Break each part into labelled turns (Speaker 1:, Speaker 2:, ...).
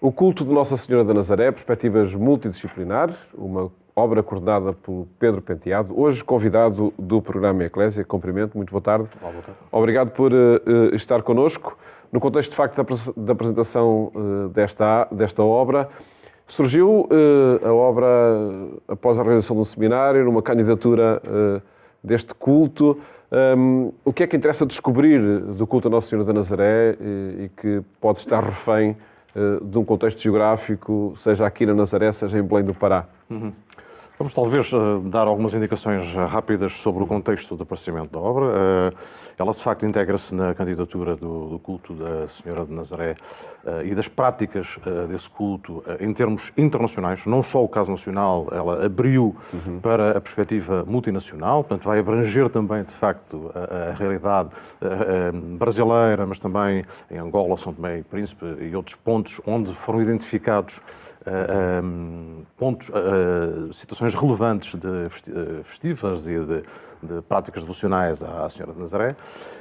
Speaker 1: O culto de Nossa Senhora da Nazaré, perspectivas multidisciplinares, uma obra coordenada por Pedro Penteado, hoje convidado do programa Eclésia. Cumprimento, muito boa tarde.
Speaker 2: Olá, boa tarde.
Speaker 1: Obrigado por estar connosco. No contexto, de facto, da apresentação desta obra, surgiu a obra após a realização de um seminário, numa candidatura deste culto. O que é que interessa descobrir do culto a Nossa Senhora da Nazaré e que pode estar refém de um contexto geográfico, seja aqui na Nazaré, seja em Belém do Pará?
Speaker 2: Vamos talvez dar algumas indicações rápidas sobre o contexto do aparecimento da obra. Ela, de facto, integra-se na candidatura do culto da Senhora de Nazaré e das práticas desse culto em termos internacionais, não só o caso nacional, ela abriu para a perspectiva multinacional, portanto vai abranger também, de facto, a realidade brasileira, mas também em Angola, São Tomé e Príncipe e outros pontos onde foram identificados situações relevantes de festivas e de práticas devocionais à Senhora de Nazaré.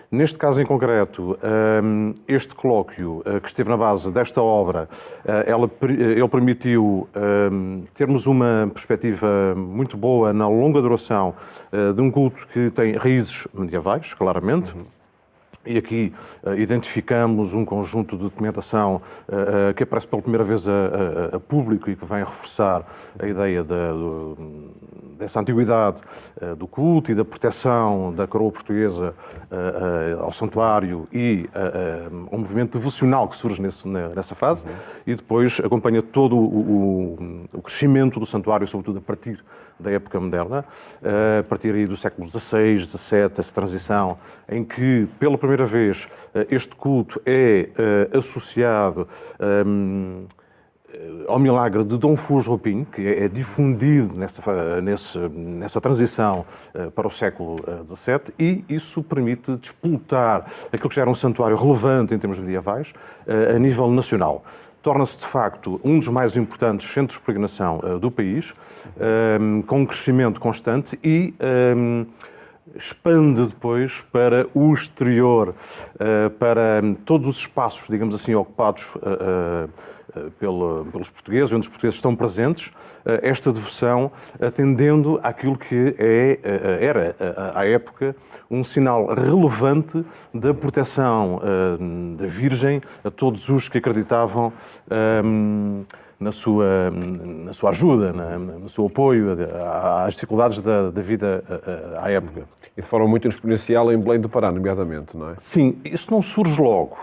Speaker 2: Neste caso em concreto, este colóquio que esteve na base desta obra, ele permitiu termos uma perspectiva muito boa na longa duração de um culto que tem raízes medievais, claramente. E aqui identificamos um conjunto de documentação que aparece pela primeira vez a público e que vem reforçar a ideia dessa antiguidade do culto e da proteção da coroa portuguesa ao santuário e ao movimento devocional que surge nessa fase. E depois acompanha todo o crescimento do santuário, sobretudo a partir da época moderna, a partir aí do século XVI, XVII, essa transição em que, pela primeira vez, este culto é associado ao milagre de Dom Fuas Roupinho, que é difundido nessa transição para o século XVII, e isso permite despoltar aquilo que já era um santuário relevante em termos medievais a nível nacional. Torna-se, de facto, um dos mais importantes centros de peregrinação do país, com um crescimento constante e expande depois para o exterior, para todos os espaços, digamos assim, ocupados pelos portugueses, onde os portugueses estão presentes, esta devoção atendendo àquilo que era, à época, um sinal relevante da proteção da Virgem a todos os que acreditavam na sua ajuda, no seu apoio às dificuldades da vida à época.
Speaker 1: E de forma muito exponencial em Belém do Pará, nomeadamente, não é?
Speaker 2: Sim, isso não surge logo.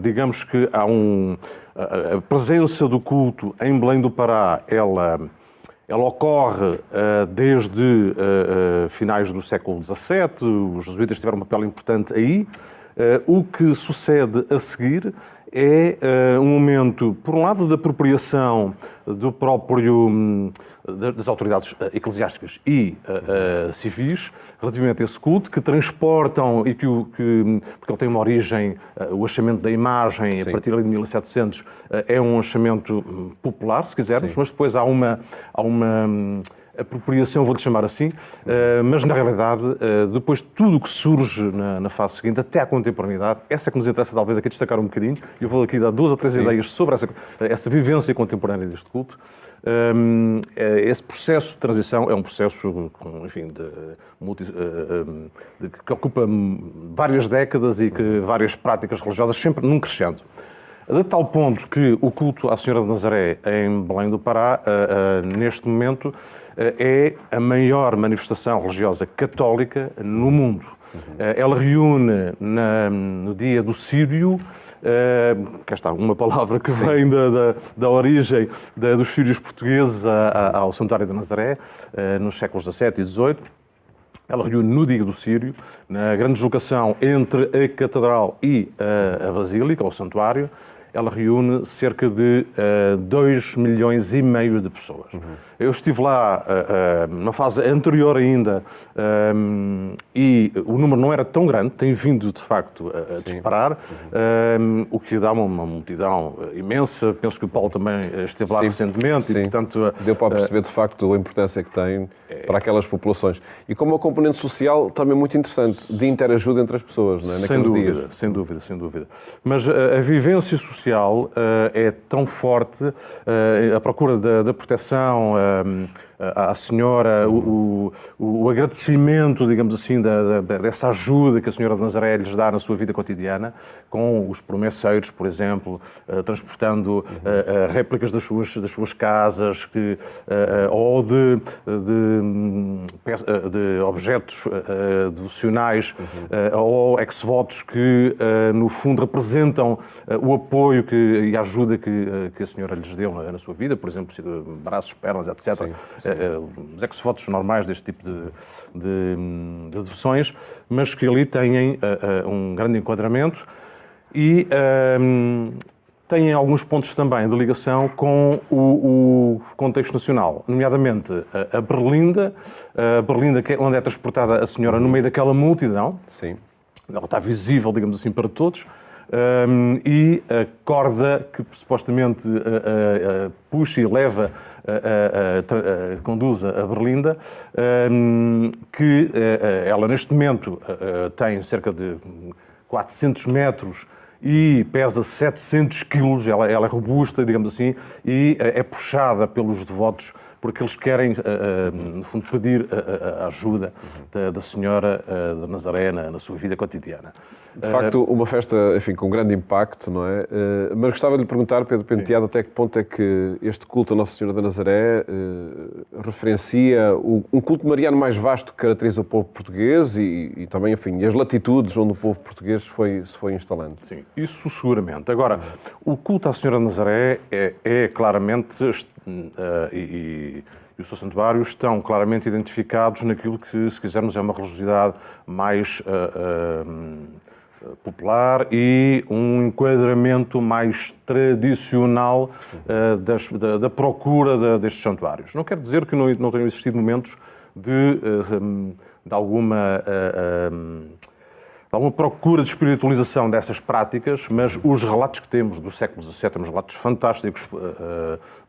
Speaker 2: Digamos que há a presença do culto em Belém do Pará, ela ocorre desde finais do século XVII, os jesuítas tiveram um papel importante aí. O que sucede a seguir é um momento, por um lado, de apropriação das autoridades eclesiásticas e civis relativamente a esse culto, que transportam e porque ele tem uma origem, o achamento da imagem, a partir de 1700, é um achamento popular, se quisermos, mas depois há uma apropriação, vou-lhe chamar assim, mas na realidade, depois de tudo o que surge na fase seguinte, até à contemporaneidade, essa é que nos interessa talvez aqui destacar um bocadinho, eu vou aqui dar 2 ou 3 ideias sobre essa vivência contemporânea deste culto. Esse processo de transição é um processo que ocupa várias décadas e que várias práticas religiosas sempre num crescendo. De tal ponto que o culto à Senhora de Nazaré em Belém do Pará, neste momento, é a maior manifestação religiosa católica no mundo. Ela reúne no dia do Círio, cá está uma palavra que vem da origem dos sírios portugueses ao Santuário de Nazaré, nos séculos XVII e XVIII. Ela reúne no dia do Círio, na grande deslocação entre a Catedral e a Basílica, ou Santuário. Ela reúne cerca de 2,5 milhões de pessoas. Eu estive lá numa fase anterior ainda e o número não era tão grande, tem vindo de facto a disparar, o que dá uma multidão imensa. Penso que o Paulo também esteve lá recentemente.
Speaker 1: Sim.
Speaker 2: E, portanto,
Speaker 1: deu para perceber de facto a importância que tem para aquelas populações. E como uma componente social também muito interessante, de interajuda entre as pessoas, não é?
Speaker 2: Sem dúvida. Mas a vivência social social é tão forte, a procura da proteção à senhora, o agradecimento, digamos assim, dessa ajuda que a senhora de Nazaré lhes dá na sua vida cotidiana, com os promesseiros, por exemplo, transportando réplicas das suas casas, ou de objetos devocionais, ou ex-votos que, no fundo, representam o apoio e a ajuda que a senhora lhes deu na sua vida, por exemplo, braços, pernas, etc.
Speaker 1: Sim.
Speaker 2: Os ex-votos normais deste tipo de devoções, mas que ali têm um grande enquadramento e têm alguns pontos também de ligação com o contexto nacional, nomeadamente a Berlinda, onde é transportada a senhora no meio daquela multidão.
Speaker 1: Sim.
Speaker 2: Ela está visível, digamos assim, para todos. E a corda que supostamente puxa e leva, conduz a Berlinda, que ela neste momento tem cerca de 400 metros e pesa 700 quilos, ela é robusta, digamos assim, e é puxada pelos devotos porque eles querem, no fundo, pedir a ajuda da Senhora de Nazaré na sua vida cotidiana.
Speaker 1: De facto, uma festa, enfim, com grande impacto, não é? Mas gostava de lhe perguntar, Pedro Penteado, até que ponto é que este culto a Nossa Senhora da Nazaré referencia um culto mariano mais vasto que caracteriza o povo português e também, enfim, as latitudes onde o povo português se foi instalando.
Speaker 2: Sim, isso seguramente. Agora, o culto à Senhora de Nazaré é claramente, e o seu santuário estão claramente identificados naquilo que, se quisermos, é uma religiosidade mais popular e um enquadramento mais tradicional da procura destes santuários. Não quer dizer que não tenham existido momentos de alguma procura de espiritualização dessas práticas, mas os relatos que temos do século XVII, temos relatos fantásticos,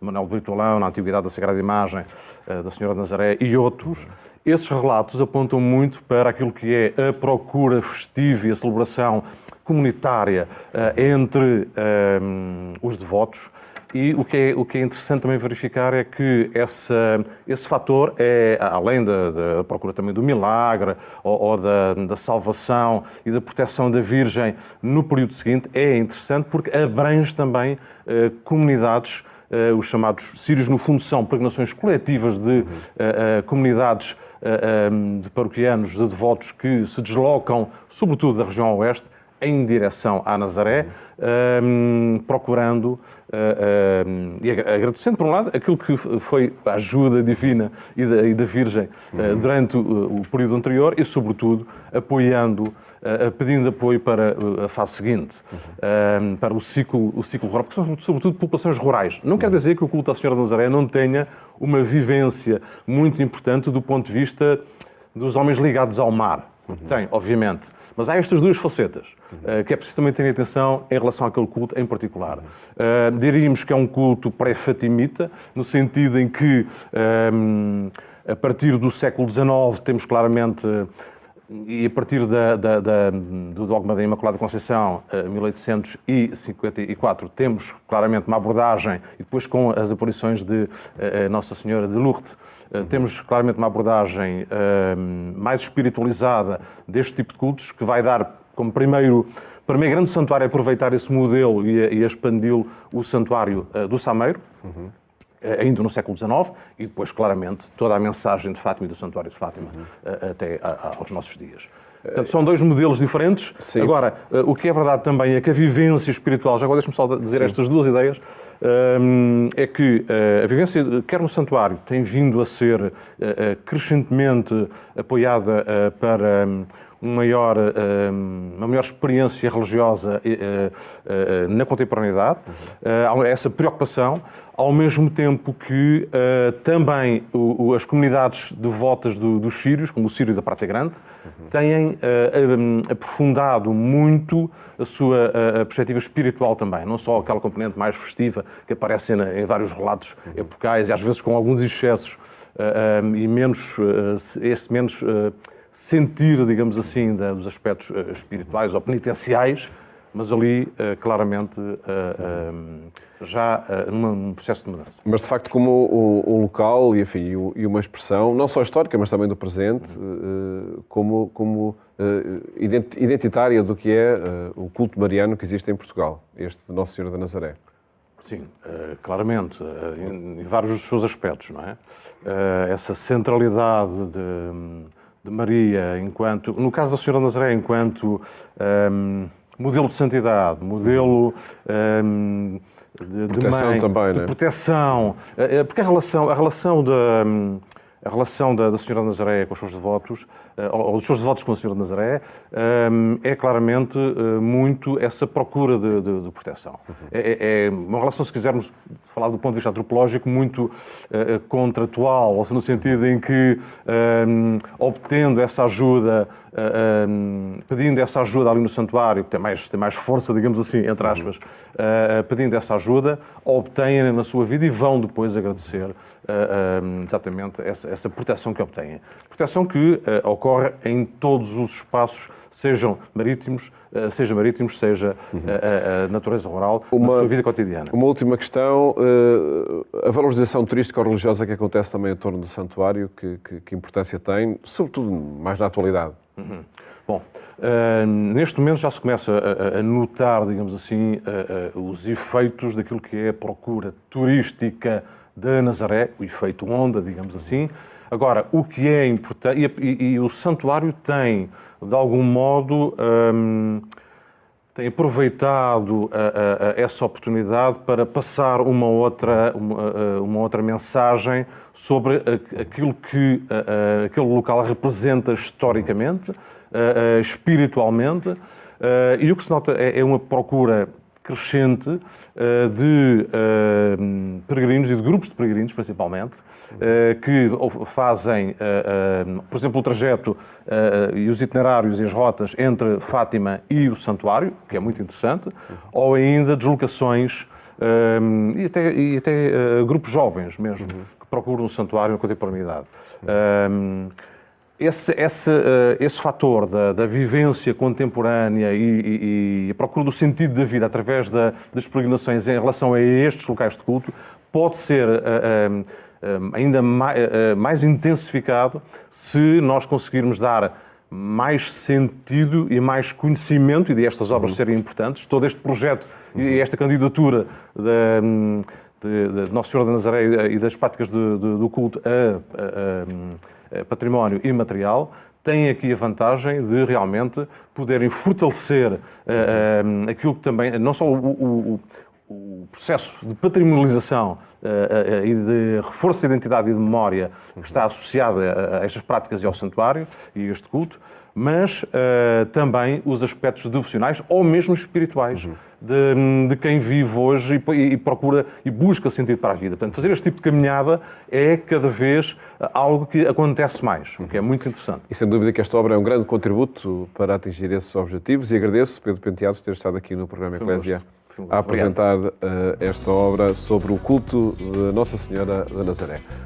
Speaker 2: Manuel Brito Alão, na Antiguidade da Sagrada Imagem, da Senhora de Nazaré e outros, esses relatos apontam muito para aquilo que é a procura festiva e a celebração comunitária entre os devotos. E o que é interessante também verificar é que esse fator é, além da procura também do milagre ou da salvação e da proteção da Virgem no período seguinte, é interessante porque abrange também comunidades, os chamados sírios, no fundo são peregrinações coletivas de comunidades de paroquianos, de devotos que se deslocam, sobretudo da região oeste, em direção à Nazaré, procurando e agradecendo, por um lado, aquilo que foi a ajuda divina e da Virgem durante o período anterior e, sobretudo, pedindo apoio para a fase seguinte, para o ciclo rural, porque são, sobretudo, populações rurais. Não quer dizer que o culto à Senhora de Nazaré não tenha uma vivência muito importante do ponto de vista dos homens ligados ao mar. Tem, obviamente. Mas há estas duas facetas que é preciso também ter atenção em relação àquele culto em particular. Diríamos que é um culto pré-fatimita, no sentido em que, a partir do século XIX, temos claramente, e a partir do dogma da Imaculada Conceição, 1854, temos claramente uma abordagem, e depois com as aparições de Nossa Senhora de Lourdes, temos claramente uma abordagem mais espiritualizada deste tipo de cultos, que vai dar como primeiro grande santuário, aproveitar esse modelo e expandi-lo, o santuário do Sameiro, ainda no século XIX, e depois, claramente, toda a mensagem de Fátima e do Santuário de Fátima até aos nossos dias. Portanto, são dois modelos diferentes. Sim. Agora, o que é verdade também é que a vivência espiritual, já agora deixe-me só dizer estas duas ideias, é que a vivência, quer no santuário, tem vindo a ser crescentemente apoiada para uma maior experiência religiosa na contemporaneidade, há essa preocupação, ao mesmo tempo que também as comunidades devotas dos sírios, como o Sírio da Prata Grande, têm aprofundado muito a sua perspectiva espiritual também, não só aquela componente mais festiva que aparece em vários relatos epocais e às vezes com alguns excessos e menos sentir, digamos assim, dos aspectos espirituais ou penitenciais, mas ali, claramente, já num processo de mudança.
Speaker 1: Mas, de facto, como um local e uma expressão, não só histórica, mas também do presente, como identitária do que é o culto mariano que existe em Portugal, este de Nossa Senhora da Nazaré.
Speaker 2: Sim, claramente, em vários dos seus aspectos, não é? Essa centralidade de Maria, enquanto, no caso da Senhora da Nazaré, enquanto modelo de santidade, modelo de
Speaker 1: proteção
Speaker 2: mãe,
Speaker 1: também,
Speaker 2: de
Speaker 1: né?
Speaker 2: proteção, porque a relação da Senhora de Nazaré com os seus devotos, ou dos seus devotos com a Senhora de Nazaré, é claramente muito essa procura de proteção. É uma relação, se quisermos falar do ponto de vista antropológico, muito contratual, ou seja, no sentido em que, obtendo essa ajuda, pedindo essa ajuda ali no santuário, que tem mais força, digamos assim, entre aspas, pedindo essa ajuda, obtêm na sua vida e vão depois agradecer exatamente essa proteção que obtêm. Proteção que ocorre em todos os espaços, seja marítimos, seja a natureza rural, na sua vida cotidiana.
Speaker 1: Uma última questão, a valorização turística ou religiosa que acontece também em torno do santuário, que importância tem, sobretudo mais na atualidade?
Speaker 2: Bom, neste momento já se começa a notar, digamos assim, os efeitos daquilo que é a procura turística da Nazaré, o efeito onda, digamos assim. Agora, o que é importante, e o santuário tem, de algum modo, tem aproveitado essa oportunidade para passar uma outra mensagem sobre aquilo que aquele local representa historicamente, espiritualmente, e o que se nota é uma procura crescente de peregrinos e de grupos de peregrinos, principalmente, que fazem, por exemplo, o trajeto e os itinerários e as rotas entre Fátima e o santuário, que é muito interessante, ou ainda deslocações e até grupos jovens mesmo, que procuram o santuário na contemporaneidade. Esse fator da vivência contemporânea e a procura do sentido da vida através das peregrinações em relação a estes locais de culto pode ser ainda mais intensificado se nós conseguirmos dar mais sentido e mais conhecimento, e destas obras serem importantes, todo este projeto e esta candidatura de Nossa Senhora da Nazaré e das práticas do culto a património imaterial, têm aqui a vantagem de realmente poderem fortalecer aquilo que também, não só o processo de patrimonialização e de reforço de identidade e de memória que está associado a estas práticas e ao santuário e a este culto, mas também os aspectos devocionais ou mesmo espirituais de quem vive hoje e procura e busca sentido para a vida. Portanto, fazer este tipo de caminhada é cada vez algo que acontece mais, o que é muito interessante.
Speaker 1: E sem dúvida que esta obra é um grande contributo para atingir esses objetivos, e agradeço, Pedro Penteados, ter estado aqui no programa Eclésia a apresentar esta obra sobre o culto de Nossa Senhora da Nazaré.